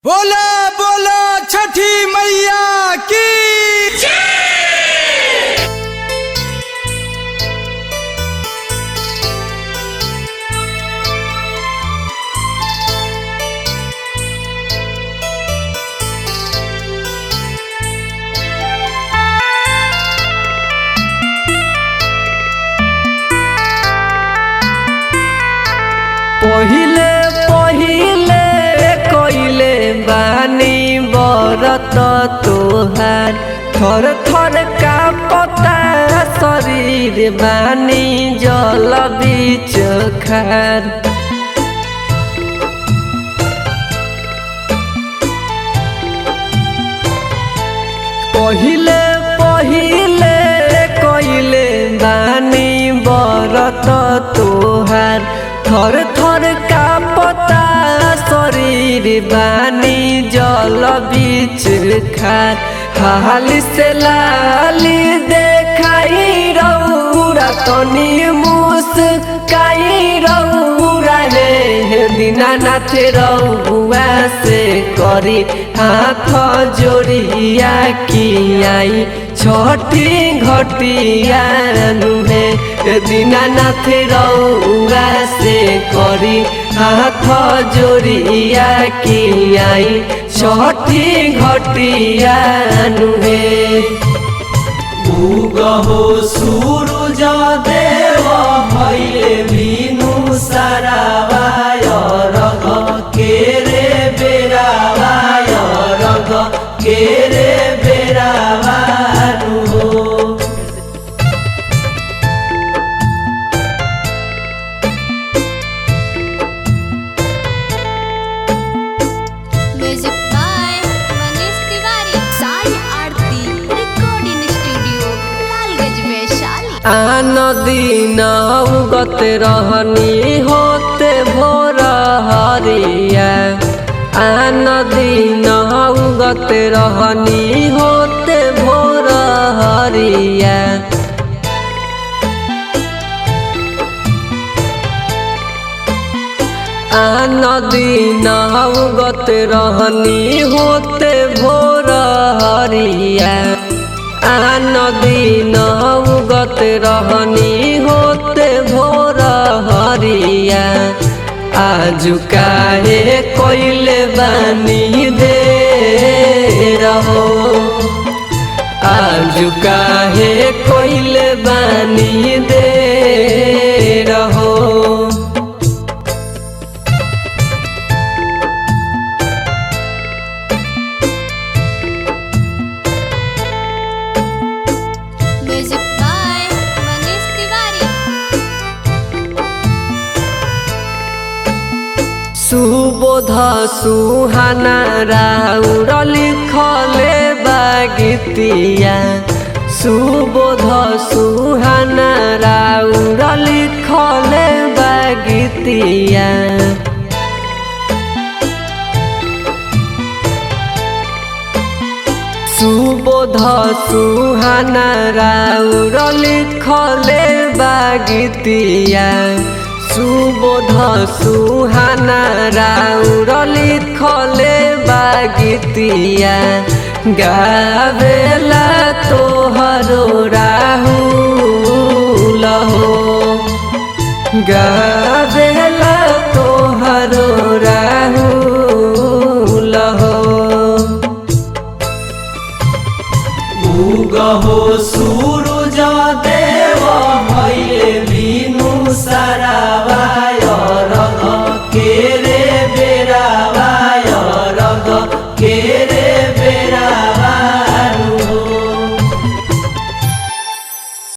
बोला बोला छठी मैया की पहिले पहिले कइले बानी बरत तोहार थर थर का पता शरीर बानी जल बीच खार। पहिले पहिले कइले बानी बरत तोहार थर थर का पता शरीर बानी जल बीच खार। हाली से लाली देखाई रौरा तनी मुस्काई रौरा हे दीनानाथ रौआ से करी हाथ जोड़िया की आई छठी घटिया नुहे दीनानाथ रौआ से करी हाथ जोड़िया की आई छठी घटिया नुहे। उगहो सूरज देव भइले बिनु सारावाय रग केरे बेरावाय रग केरे बेरावानु हो। Music by Manish Tiwari Sai Aarti recording studio Lalganj Vaishali. आन दिन उगत रहनी होते भोर हरिया आन दिन उगत रहनी होते भोर हरिया। आन दिन उगत रहनी होते भोर हरिया आन दिन उगत रहनी होते भोर हरिया। आजु काहे कोइले बानी दे रहो आजु काहे कोइले बानी दे रहो। Music by Manish Tiwari. सुबोध सुहाना राउर लिखले बागितिया सुबोध सुहाना राउर लिखले बागितिया। सुबोध सुहाना राउर लिखले बागितिया सुबोध सुहाना राउर लिखले बागितिया। गावेला तोहरो राहुल हो गावेला तोहरो राहुल हो। उगहो सूरज देव भइले बिनु सारा